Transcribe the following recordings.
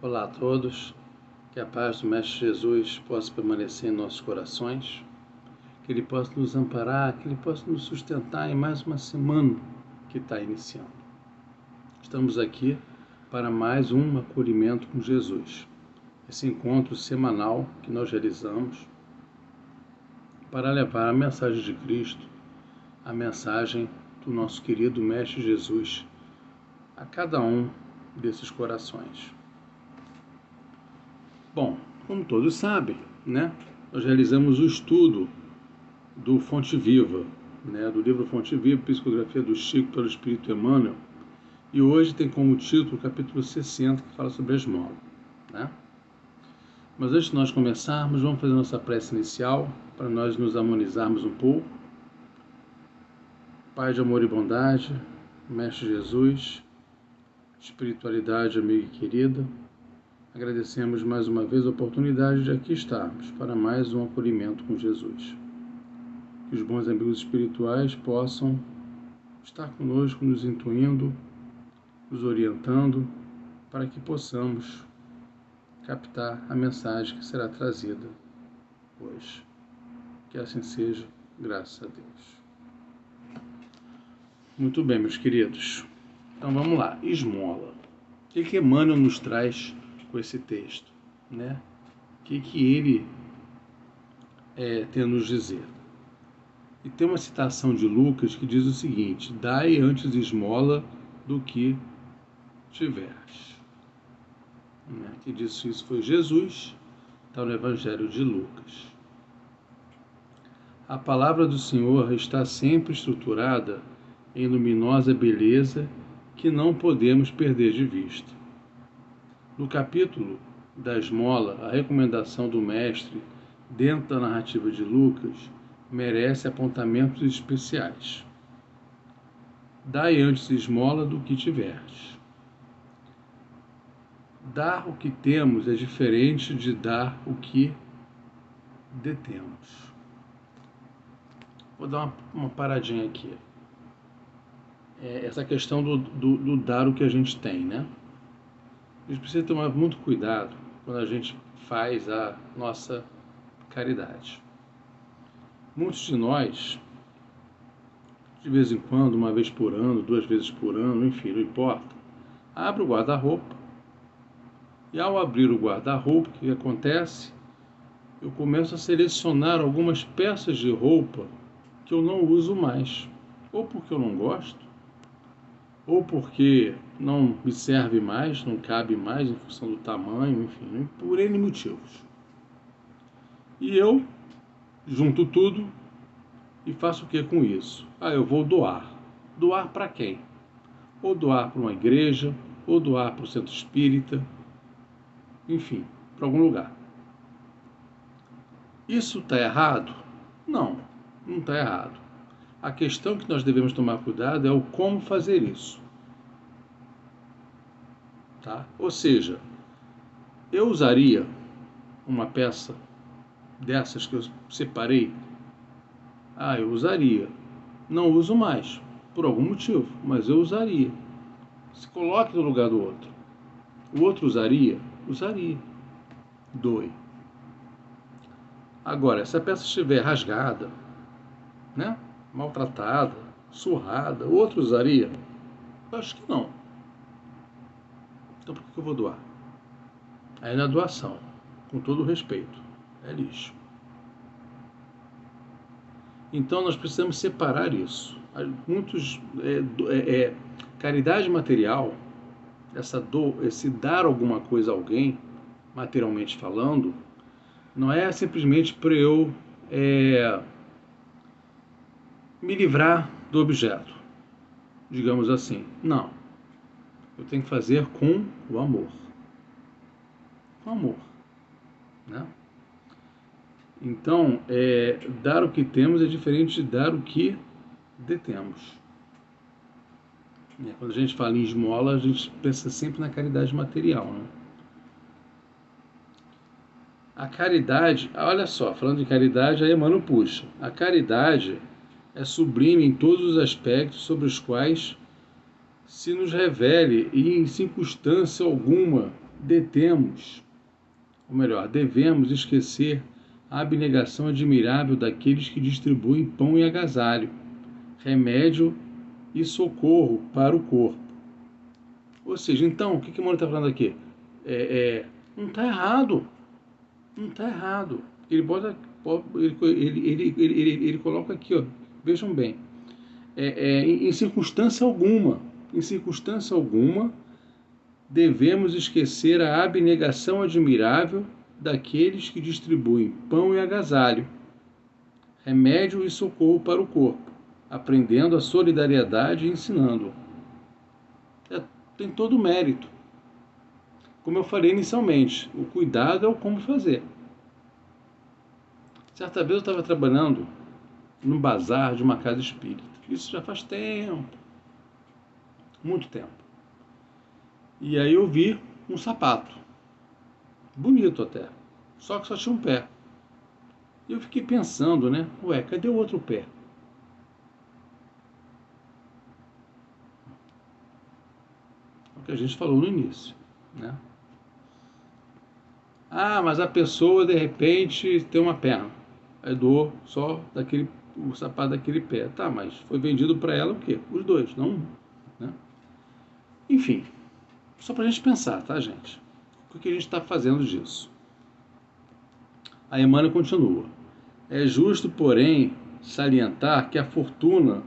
Olá a todos, que a paz do Mestre Jesus possa permanecer em nossos corações, que Ele possa nos amparar, que Ele possa nos sustentar em mais uma semana que está iniciando. Estamos aqui para mais um acolhimento com Jesus, esse encontro semanal que nós realizamos para levar a mensagem de Cristo, a mensagem do nosso querido Mestre Jesus a cada um desses corações. Bom, como todos sabem, nós realizamos o estudo do Fonte Viva, do livro Fonte Viva, Psicografia do Chico pelo Espírito Emmanuel, e hoje tem como título o capítulo 60, que fala sobre a esmola. Mas antes de nós começarmos, vamos fazer nossa prece inicial, para nós nos harmonizarmos um pouco. Pai de amor e bondade, Mestre Jesus, espiritualidade amiga e querida, agradecemos mais uma vez a oportunidade de aqui estarmos para mais um acolhimento com Jesus. Que os bons amigos espirituais possam estar conosco, nos intuindo, nos orientando, para que possamos captar a mensagem que será trazida hoje. Que assim seja, graças a Deus. Muito bem, meus queridos. Então vamos lá, esmola. O que Emmanuel nos traz com esse texto? O que ele tem a nos dizer? E tem uma citação de Lucas que diz o seguinte: dai antes esmola do que tiveres. Quem disse isso foi Jesus, está no Evangelho de Lucas. A palavra do Senhor está sempre estruturada em luminosa beleza que não podemos perder de vista. No capítulo da esmola, a recomendação do Mestre, dentro da narrativa de Lucas, merece apontamentos especiais. Dai antes esmola do que tiveres. Dar o que temos é diferente de dar o que detemos. Vou dar uma paradinha aqui. Essa questão do dar o que a gente tem, A gente precisa tomar muito cuidado quando a gente faz a nossa caridade. Muitos de nós, de vez em quando, uma vez por ano, 2 vezes por ano, enfim, não importa, abre o guarda-roupa e ao abrir o guarda-roupa, o que acontece? Eu começo a selecionar algumas peças de roupa que eu não uso mais, ou porque eu não gosto, ou porque não me serve mais, não cabe mais em função do tamanho, enfim, por N motivos. E eu junto tudo e faço o que com isso? Eu vou doar. Doar para quem? Ou doar para uma igreja, ou doar para o centro espírita, enfim, para algum lugar. Isso está errado? Não está errado. A questão que nós devemos tomar cuidado é o como fazer isso. Ou seja, eu usaria uma peça dessas que eu separei? Eu usaria. Não uso mais, por algum motivo, mas eu usaria. Se coloque no lugar do outro. O outro usaria? Usaria. Doe. Agora, se a peça estiver rasgada, maltratada, surrada, o outro usaria? Eu acho que não. Então por que eu vou doar? Aí na doação, com todo o respeito, é lixo. Então nós precisamos separar isso. Caridade material, esse dar alguma coisa a alguém, materialmente falando, não é simplesmente para eu me livrar do objeto, digamos assim. Não. Eu tenho que fazer com o amor. Com amor. Então, dar o que temos é diferente de dar o que detemos. Quando a gente fala em esmola, a gente pensa sempre na caridade material. A caridade, olha só, falando de caridade, aí Emmanuel puxa. A caridade é sublime em todos os aspectos sobre os quais se nos revele e em circunstância alguma detemos, ou melhor, devemos esquecer a abnegação admirável daqueles que distribuem pão e agasalho, remédio e socorro para o corpo. Ou seja, então, o que Emmanuel está falando aqui? Não está errado. Não está errado. Ele coloca aqui, ó, vejam bem, em circunstância alguma, devemos esquecer a abnegação admirável daqueles que distribuem pão e agasalho, remédio e socorro para o corpo, aprendendo a solidariedade e ensinando. Tem todo o mérito. Como eu falei inicialmente, o cuidado é o como fazer. Certa vez eu estava trabalhando num bazar de uma casa espírita. Isso já faz tempo, muito tempo. E aí eu vi um sapato, bonito até, só que só tinha um pé. E eu fiquei pensando, né? Ué, cadê o outro pé? O que a gente falou no início, né? Ah, mas a pessoa de repente tem uma perna, aí doou só o sapato daquele pé. Tá, mas foi vendido para ela o quê? Os dois, não um, né? Enfim, só para a gente pensar, tá, gente? O que a gente está fazendo disso? A Emmanuel continua. É justo, porém, salientar que a fortuna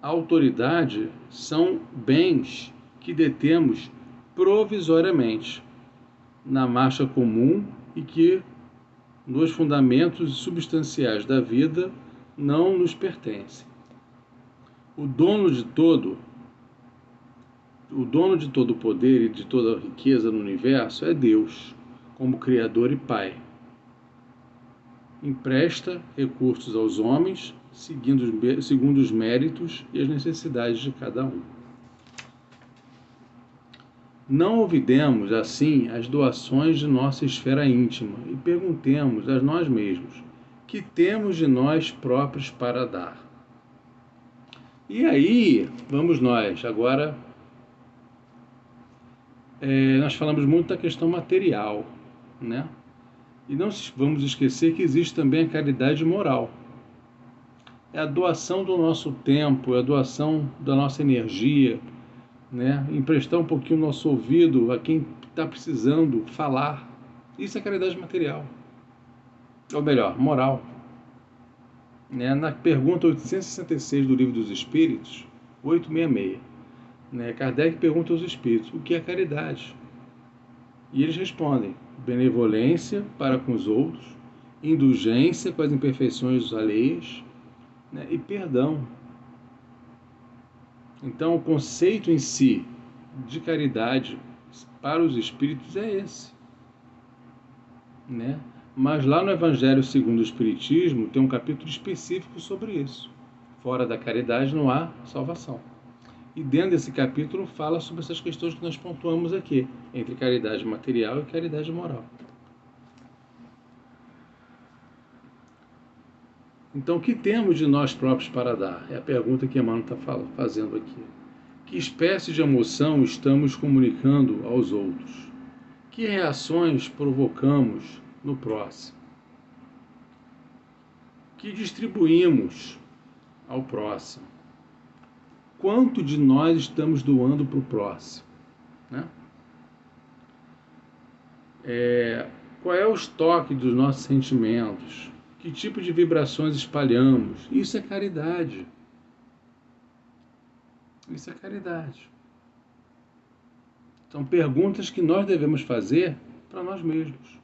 a autoridade são bens que detemos provisoriamente na marcha comum e que, nos fundamentos substanciais da vida, não nos pertencem. O dono de todo o poder e de toda a riqueza no universo é Deus, como Criador e Pai. Empresta recursos aos homens, segundo os méritos e as necessidades de cada um. Não olvidemos, assim, as doações de nossa esfera íntima e perguntemos a nós mesmos: que temos de nós próprios para dar? E aí, vamos nós. Agora, nós falamos muito da questão material, né? E não vamos esquecer que existe também a caridade moral. É a doação do nosso tempo, é a doação da nossa energia, né? Emprestar um pouquinho o nosso ouvido a quem está precisando falar. Isso é caridade material. Ou melhor, moral. Né? Na pergunta 866 do Livro dos Espíritos, 866, né? Kardec pergunta aos espíritos: o que é caridade? E eles respondem: benevolência para com os outros, indulgência com as imperfeições alheias, né? E perdão. Então, o conceito em si de caridade para os espíritos é esse, né? Mas lá no Evangelho segundo o Espiritismo tem um capítulo específico sobre isso. Fora da caridade não há salvação. E dentro desse capítulo fala sobre essas questões que nós pontuamos aqui, entre caridade material e caridade moral. Então, o que temos de nós próprios para dar? É a pergunta que Emmanuel está fazendo aqui. Que espécie de emoção estamos comunicando aos outros? Que reações provocamos no próximo? Que distribuímos ao próximo? Quanto de nós estamos doando para o próximo? Né? Qual é o estoque dos nossos sentimentos? Que tipo de vibrações espalhamos? Isso é caridade. Isso é caridade. São perguntas que nós devemos fazer para nós mesmos.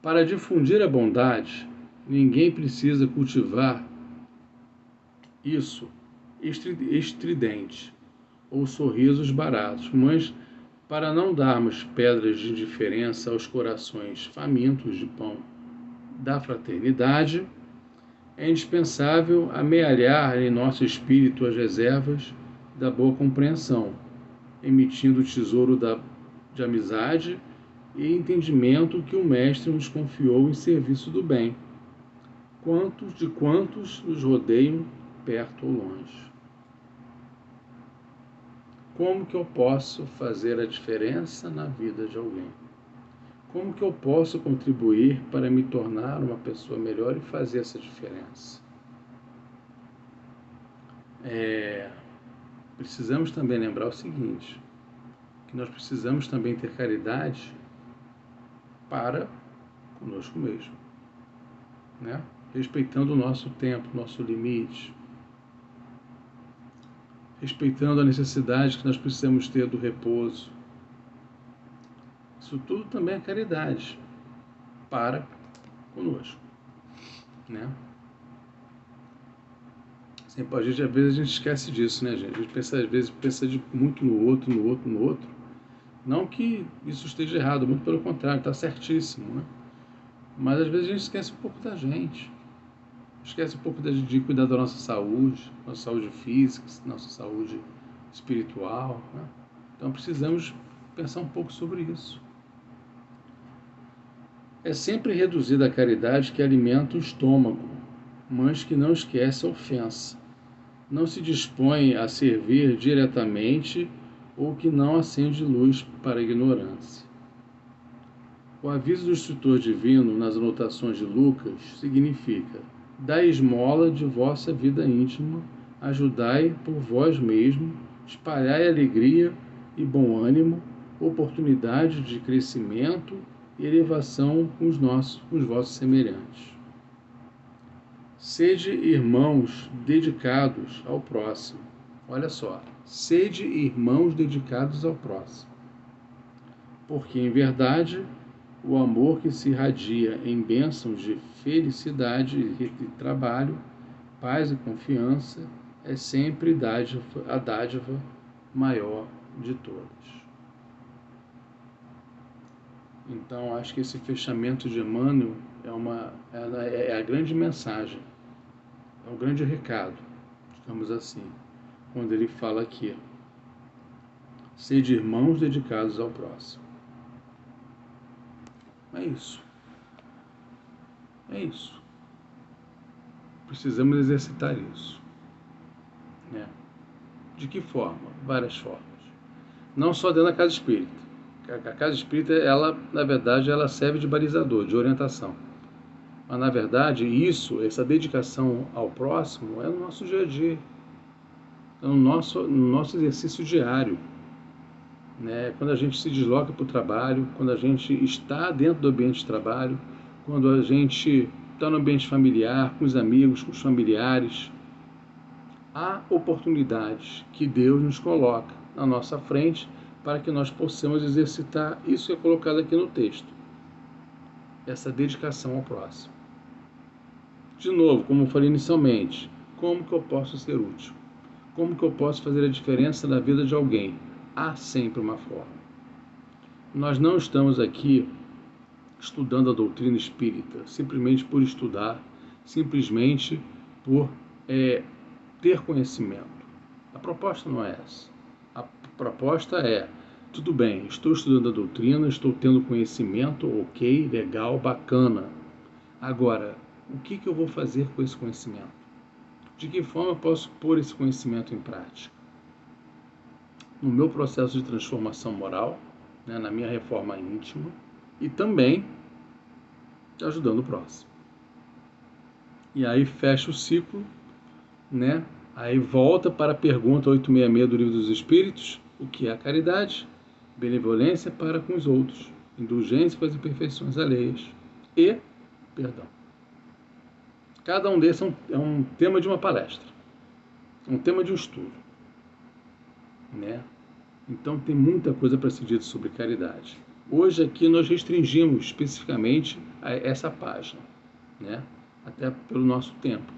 Para difundir a bondade, ninguém precisa cultivar isso estridente ou sorrisos baratos, mas para não darmos pedras de indiferença aos corações famintos de pão da fraternidade, é indispensável amealhar em nosso espírito as reservas da boa compreensão, emitindo o tesouro de amizade e entendimento que o Mestre nos confiou em serviço do bem, quantos nos rodeiam, perto ou longe. Como que eu posso fazer a diferença na vida de alguém? Como que eu posso contribuir para me tornar uma pessoa melhor e fazer essa diferença? Precisamos também lembrar o seguinte, que nós precisamos também ter caridade para conosco mesmo, né? Respeitando o nosso tempo, nosso limite, respeitando a necessidade que nós precisamos ter do repouso. Isso tudo também é caridade para conosco, né? A gente, às vezes a gente esquece disso, né, gente? A gente pensa, às vezes pensa muito no outro. Não que isso esteja errado, muito pelo contrário, está certíssimo, né? Mas às vezes a gente esquece um pouco da gente. Esquece um pouco de cuidar da nossa saúde física, nossa saúde espiritual, né? Então precisamos pensar um pouco sobre isso. É sempre reduzida a caridade que alimenta o estômago, mas que não esquece a ofensa. Não se dispõe a servir diretamente ou que não acende luz para a ignorância. O aviso do instrutor divino nas anotações de Lucas significa: dai esmola de vossa vida íntima, ajudai por vós mesmo, espalhai alegria e bom ânimo, oportunidade de crescimento e elevação com os vossos semelhantes. Sede irmãos dedicados ao próximo. Olha só, sede irmãos dedicados ao próximo. Porque, em verdade, o amor que se irradia em bênçãos de felicidade e trabalho, paz e confiança é sempre a dádiva maior de todas. Então, acho que esse fechamento de Emmanuel é a grande mensagem, é o grande recado, digamos assim, quando ele fala aqui: sede irmãos dedicados ao próximo. É isso. É isso. Precisamos exercitar isso, né? De que forma? Várias formas. Não só dentro da casa espírita. A casa espírita, ela, na verdade, ela serve de balizador, de orientação. Mas, na verdade, essa dedicação ao próximo é no nosso dia a dia. É no nosso exercício diário. Né? Quando a gente se desloca para o trabalho, quando a gente está dentro do ambiente de trabalho, quando a gente está no ambiente familiar, com os amigos, com os familiares, há oportunidades que Deus nos coloca na nossa frente para que nós possamos exercitar isso que é colocado aqui no texto, essa dedicação ao próximo. De novo, como eu falei inicialmente, como que eu posso ser útil? Como que eu posso fazer a diferença na vida de alguém? Há sempre uma forma. Nós não estamos aqui estudando a doutrina espírita simplesmente por estudar, simplesmente por ter conhecimento. A proposta não é essa. A proposta é: tudo bem, estou estudando a doutrina, estou tendo conhecimento, ok, legal, bacana. Agora, o que eu vou fazer com esse conhecimento? De que forma eu posso pôr esse conhecimento em prática? No meu processo de transformação moral, né, na minha reforma íntima, e também ajudando o próximo. E aí fecha o ciclo, né? Aí volta para a pergunta 866 do Livro dos Espíritos: o que é a caridade? Benevolência para com os outros, indulgência com as imperfeições alheias e perdão. Cada um desses é um tema de uma palestra, um tema de um estudo, né? Então tem muita coisa para ser dito sobre caridade. Hoje aqui nós restringimos especificamente a essa página, né? Até pelo nosso tempo,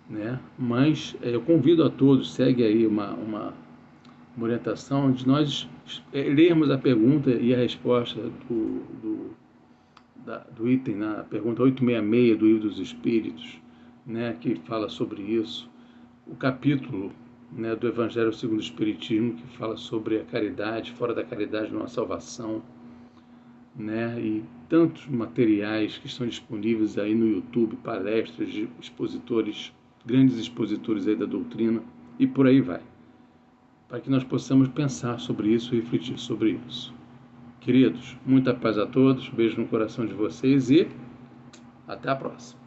né? Mas eu convido a todos, segue aí uma orientação de nós lermos a pergunta e a resposta do item, na pergunta 866 do Livro dos Espíritos, né, que fala sobre isso, o capítulo, né, do Evangelho segundo o Espiritismo, que fala sobre a caridade, fora da caridade não há salvação, né? E tantos materiais que estão disponíveis aí no YouTube, palestras de expositores, grandes expositores aí da doutrina, e por aí vai, para que nós possamos pensar sobre isso e refletir sobre isso. Queridos, muita paz a todos, beijo no coração de vocês e até a próxima.